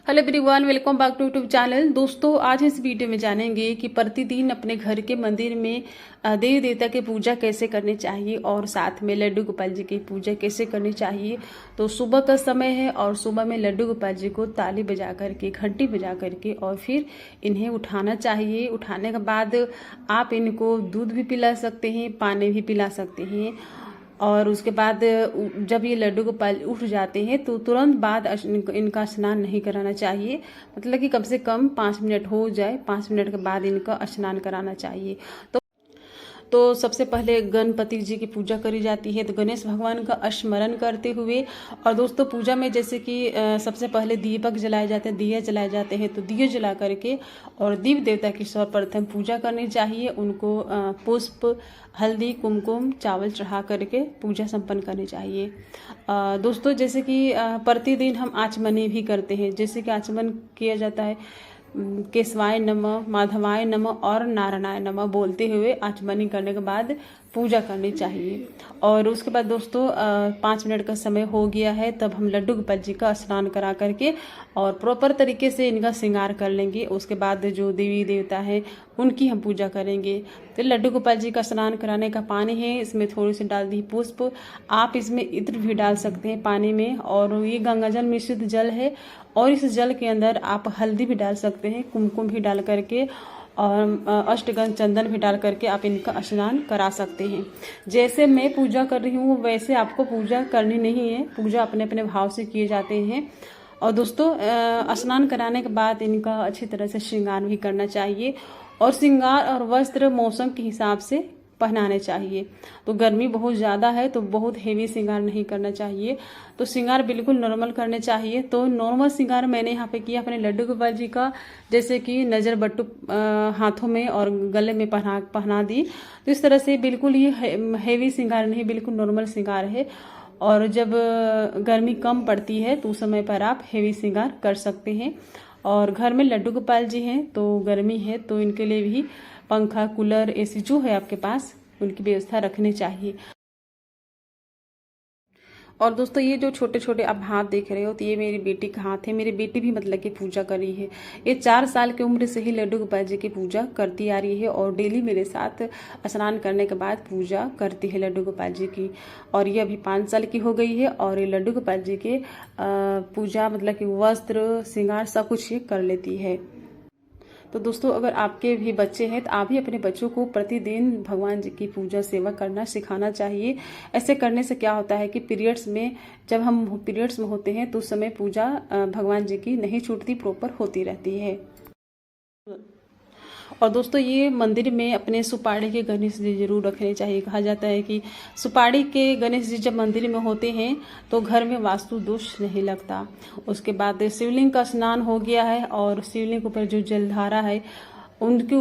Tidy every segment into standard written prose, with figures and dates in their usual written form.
Hello everyone, welcome back to YouTube channel. दोस्तों, आज इस वीडियो में जानेंगे कि प्रतिदिन अपने घर के मंदिर में देवी देवता की पूजा कैसे करनी चाहिए और साथ में लड्डू गोपाल जी की पूजा कैसे करनी चाहिए। तो सुबह का समय है और सुबह में लड्डू गोपाल जी को ताली बजा करके, घंटी बजा करके और फिर इन्हें उठाना चाहिए। उठाने के बाद आप इनको दूध भी पिला सकते हैं, पानी भी पिला सकते हैं। और उसके बाद जब ये लड्डू गोपाल उठ जाते हैं तो तुरंत बाद इनका स्नान नहीं कराना चाहिए। मतलब कि कम से कम 5 मिनट हो जाए, 5 मिनट के बाद इनका स्नान कराना चाहिए। तो सबसे पहले गणपति जी की पूजा करी जाती है, तो गणेश भगवान का स्मरण करते हुए। और दोस्तों, पूजा में जैसे कि सबसे पहले दीपक जलाए जाते हैं, दिए जलाए जाते हैं, तो दिए जला करके और दीप देवता की सर्वप्रथम पूजा करनी चाहिए। उनको पुष्प, हल्दी, कुमकुम, चावल चढ़ा करके पूजा संपन्न करनी चाहिए। दोस्तों, जैसे कि प्रतिदिन हम आचमनी भी करते हैं। जैसे कि आचमन किया जाता है केशवाय नमः, माधवाय नमः और नारायणाय नमः बोलते हुए आचमनी करने के बाद पूजा करनी चाहिए। और उसके बाद दोस्तों 5 मिनट का समय हो गया है, तब हम लड्डू गोपाल जी का स्नान करा करके और प्रॉपर तरीके से इनका श्रृंगार कर लेंगे। उसके बाद जो देवी देवता है उनकी हम पूजा करेंगे। तो लड्डू गोपाल जी का स्नान कराने का पानी है, इसमें थोड़ी सी डाल दी पुष्प। आप इसमें इत्र भी डाल सकते हैं पानी में, और ये गंगा जल मिश्रित जल है। और इस जल के अंदर आप हल्दी भी डाल सकते हैं, कुमकुम भी डाल करके और अष्टगंध चंदन भी डाल करके आप इनका स्नान करा सकते हैं। जैसे मैं पूजा कर रही हूँ वैसे आपको पूजा करनी नहीं है। पूजा अपने अपने भाव से किए जाते हैं। और दोस्तों, स्नान कराने के बाद इनका अच्छी तरह से श्रृंगार भी करना चाहिए। और श्रृंगार और वस्त्र मौसम के हिसाब से पहनाने चाहिए। तो गर्मी बहुत ज़्यादा है तो बहुत हेवी श्रृंगार नहीं करना चाहिए। तो श्रृंगार बिल्कुल नॉर्मल करने चाहिए। तो नॉर्मल श्रृंगार मैंने यहाँ पे किया अपने लड्डू गोपाल जी का, जैसे कि नज़र बट्टू हाथों में और गले में पहना दी। तो इस तरह से बिल्कुल ये हेवी श्रृंगार नहीं, बिल्कुल नॉर्मल श्रृंगार है। और जब गर्मी कम पड़ती है तो उस समय पर आप हेवी श्रृंगार कर सकते हैं। और घर में लड्डू गोपाल जी हैं तो गर्मी है तो इनके लिए भी पंखा, कूलर, एसी जो है आपके पास उनकी व्यवस्था रखनी चाहिए। और दोस्तों, ये जो छोटे छोटे आप हाथ देख रहे हो तो ये मेरी बेटी का हाथ है। मेरी बेटी भी मतलब कि पूजा कर रही है। ये 4 साल की उम्र से ही लड्डू गोपाल जी की पूजा करती आ रही है और डेली मेरे साथ स्नान करने के बाद पूजा करती है लड्डू गोपाल जी की। और ये अभी 5 साल की हो गई है और ये लड्डू गोपाल जी के पूजा मतलब कि वस्त्र, श्रृंगार सब कुछ ये कर लेती है। तो दोस्तों, अगर आपके भी बच्चे हैं तो आप भी अपने बच्चों को प्रतिदिन भगवान जी की पूजा सेवा करना सिखाना चाहिए। ऐसे करने से क्या होता है कि पीरियड्स में, जब हम पीरियड्स में होते हैं तो उस समय पूजा भगवान जी की नहीं छूटती, प्रॉपर होती रहती है। और दोस्तों, ये मंदिर में अपने सुपारी के गणेश जी जरूर रखने चाहिए। कहा जाता है कि सुपारी के गणेश जी जब मंदिर में होते हैं तो घर में वास्तु दोष नहीं लगता। उसके बाद शिवलिंग का स्नान हो गया है और शिवलिंग के ऊपर जो जलधारा है उनकी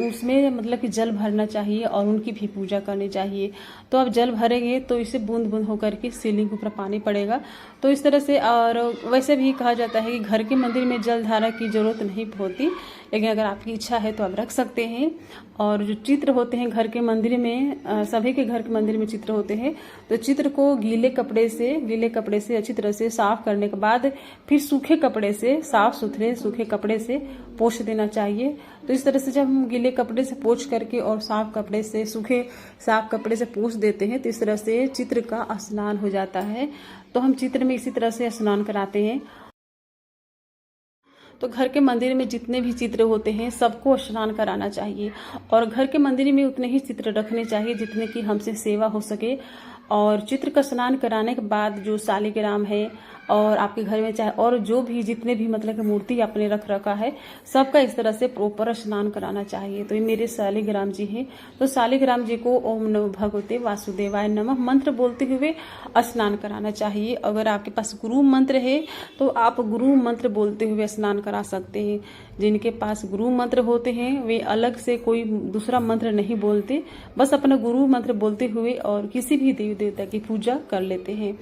उसमें मतलब कि जल भरना चाहिए और उनकी भी पूजा करनी चाहिए। तो आप जल भरेंगे तो इसे बूंद बूंद होकर के शिवलिंग के ऊपर पानी पड़ेगा। तो इस तरह से, और वैसे भी कहा जाता है कि घर के मंदिर में जलधारा की जरूरत नहीं होती, लेकिन अगर आपकी इच्छा है तो आप रख सकते हैं। और जो चित्र होते हैं घर के मंदिर में, सभी के घर के मंदिर में चित्र होते हैं, तो चित्र को गीले कपड़े से अच्छी तरह से साफ करने के बाद फिर सूखे कपड़े से, साफ सुथरे सूखे कपड़े से पोंछ देना चाहिए। तो इस तरह से जब हम गीले कपड़े से पोंछ करके और साफ कपड़े से, सूखे साफ कपड़े से पोंछ देते हैं तो इस तरह से चित्र का स्नान हो जाता है। तो हम चित्र में इसी तरह से स्नान कराते हैं। तो घर के मंदिर में जितने भी चित्र होते हैं सबको स्नान कराना चाहिए। और घर के मंदिर में उतने ही चित्र रखने चाहिए जितने की हमसे सेवा हो सके। और चित्र का स्नान कराने के बाद जो शालिग्राम है और आपके घर में चाहे और जो भी जितने भी मतलब कि मूर्ति आपने रख रखा है सबका इस तरह से प्रॉपर स्नान कराना चाहिए। तो ये मेरे शालिग्राम जी हैं। तो शालिग्राम जी को ओम नमो भगवते वासुदेवाय नमः मंत्र बोलते हुए स्नान कराना चाहिए। अगर आपके पास गुरु मंत्र है तो आप गुरु मंत्र बोलते हुए स्नान करा सकते हैं। जिनके पास गुरु मंत्र होते हैं वे अलग से कोई दूसरा मंत्र नहीं बोलते, बस अपना गुरु मंत्र बोलते हुए और किसी भी देवी देवता की पूजा कर लेते हैं।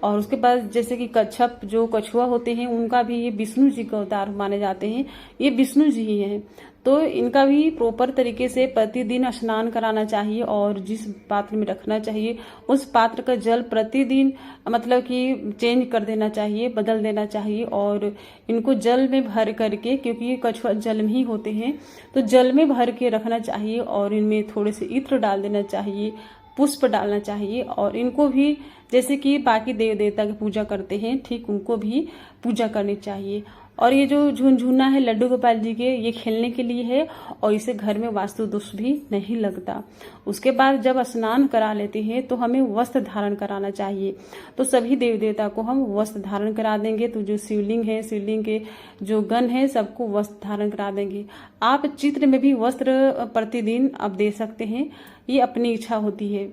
और उसके बाद जैसे कि कच्छप जो कछुआ होते हैं उनका भी ये विष्णु जी का अवतार माने जाते हैं, ये विष्णु जी ही हैं। तो इनका भी प्रॉपर तरीके से प्रतिदिन स्नान कराना चाहिए और जिस पात्र में रखना चाहिए उस पात्र का जल प्रतिदिन मतलब कि चेंज कर देना चाहिए, बदल देना चाहिए। और इनको जल में भर करके, क्योंकि ये कछुआ जल में ही होते हैं, तो जल में भर के रखना चाहिए और इनमें थोड़े से इत्र डाल देना चाहिए, पुष्प डालना चाहिए। और इनको भी जैसे कि बाकी देव देवता की पूजा करते हैं ठीक उनको भी पूजा करनी चाहिए। और ये जो झुनझुना है लड्डू गोपाल जी के, ये खेलने के लिए है और इसे घर में वास्तु दोष भी नहीं लगता। उसके बाद जब स्नान करा लेते हैं तो हमें वस्त्र धारण कराना चाहिए। तो सभी देव देवता को हम वस्त्र धारण करा देंगे। तो जो शिवलिंग है, शिवलिंग के जो गण है, सबको वस्त्र धारण करा देंगे। आप चित्र में भी वस्त्र प्रतिदिन आप दे सकते हैं, ये अपनी इच्छा होती है।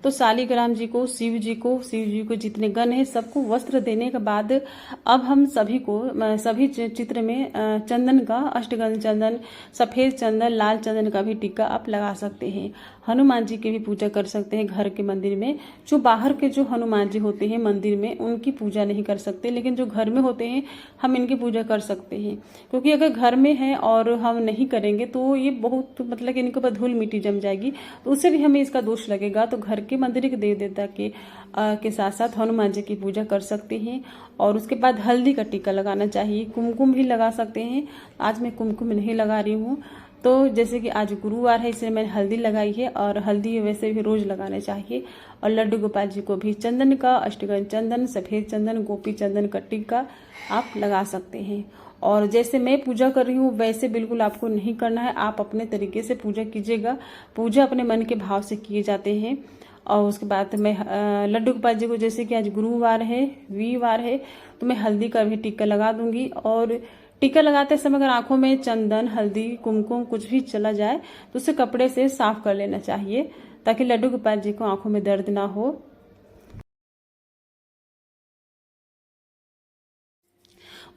तो शालिग्राम जी को, शिव जी को जितने गण हैं सबको वस्त्र देने के बाद अब हम सभी चित्र में चंदन का, अष्टगंध चंदन, सफेद चंदन, लाल चंदन का भी टीका आप लगा सकते हैं। हनुमान जी की भी पूजा कर सकते हैं घर के मंदिर में। जो बाहर के जो हनुमान जी होते हैं मंदिर में उनकी पूजा नहीं कर सकते, लेकिन जो घर में होते हैं हम इनकी पूजा कर सकते हैं। क्योंकि अगर घर में है और हम नहीं करेंगे तो ये बहुत मतलब कि इनके ऊपर धूल मिट्टी जम जाएगी, तो उससे भी हमें इसका दोष लगेगा। तो घर के मंदिर के देव देवता के साथ साथ हनुमान जी की पूजा कर सकते हैं। और उसके बाद हल्दी का टीका लगाना चाहिए, कुमकुम भी लगा सकते हैं। आज मैं कुमकुम नहीं लगा रही हूँ, तो जैसे कि आज गुरुवार है इसलिए मैंने हल्दी लगाई है, और हल्दी वैसे भी रोज लगाना चाहिए। और लड्डू गोपाल जी को भी चंदन का, अष्टगंध चंदन, सफेद चंदन, गोपी चंदन का टीका आप लगा सकते हैं। और जैसे मैं पूजा कर रही हूँ वैसे बिल्कुल आपको नहीं करना है, आप अपने तरीके से पूजा कीजिएगा। पूजा अपने मन के भाव से किए जाते हैं। और उसके बाद मैं लड्डू गोपाल जी को, जैसे कि आज गुरुवार है, वीरवार है, तो मैं हल्दी का भी टीका लगा दूंगी। और टीका लगाते समय अगर आंखों में चंदन, हल्दी, कुमकुम कुछ भी चला जाए तो उसे कपड़े से साफ कर लेना चाहिए, ताकि लड्डू गोपाल जी को आंखों में दर्द ना हो।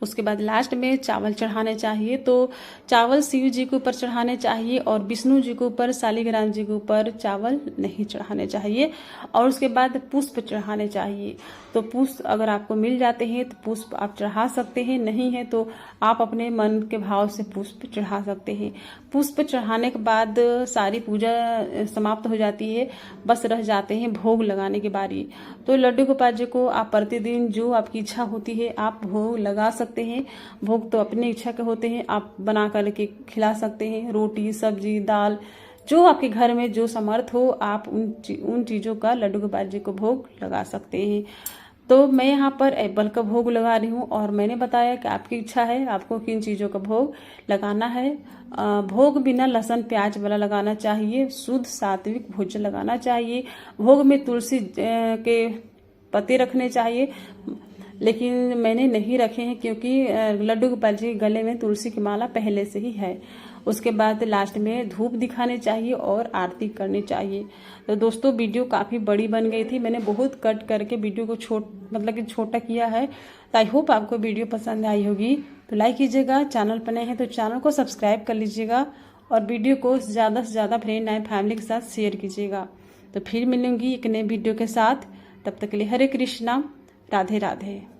उसके बाद लास्ट में चावल चढ़ाने चाहिए। तो चावल शिव जी के ऊपर चढ़ाने चाहिए और विष्णु जी के ऊपर, शालिग्राम जी के ऊपर चावल नहीं चढ़ाने चाहिए। और उसके बाद पुष्प चढ़ाने चाहिए। तो पुष्प अगर आपको मिल जाते हैं तो पुष्प आप चढ़ा सकते हैं, नहीं है तो आप अपने मन के भाव से पुष्प चढ़ा सकते हैं। पुष्प चढ़ाने के बाद सारी पूजा समाप्त हो जाती है, बस रह जाते हैं भोग लगाने की बारी। तो लड्डू गोपाल जी को आप प्रतिदिन जो आपकी इच्छा होती है आप भोग लगा सकते हैं। भोग तो अपनी इच्छा के होते हैं, आप बना करके खिला सकते हैं। रोटी, सब्जी, दाल, जो आपके घर में जो समर्थ हो आप उन चीज़ों का लड्डू गोपाल जी को भोग लगा सकते हैं। तो मैं यहाँ पर एप्पल का भोग लगा रही हूँ और मैंने बताया कि आपकी इच्छा है आपको किन चीज़ों का भोग लगाना है। भोग बिना लहसुन प्याज वाला लगाना चाहिए, शुद्ध सात्विक भोजन लगाना चाहिए। भोग में तुलसी के पत्ते रखने चाहिए, लेकिन मैंने नहीं रखे हैं क्योंकि लड्डू गोपाल जी के गले में तुलसी की माला पहले से ही है। उसके बाद लास्ट में धूप दिखाने चाहिए और आरती करनी चाहिए। तो दोस्तों वीडियो काफ़ी बड़ी बन गई थी, मैंने बहुत कट करके वीडियो को छोटा किया है। तो आई होप आपको वीडियो पसंद आई होगी। तो लाइक कीजिएगा, चैनल पर नए हैं तो चैनल को सब्सक्राइब कर लीजिएगा और वीडियो को ज़्यादा से ज़्यादा फ्रेंड एंड फैमिली के साथ शेयर कीजिएगा। तो फिर मिलूंगी एक नए वीडियो के साथ, तब तक के लिए हरे कृष्णा, राधे राधे।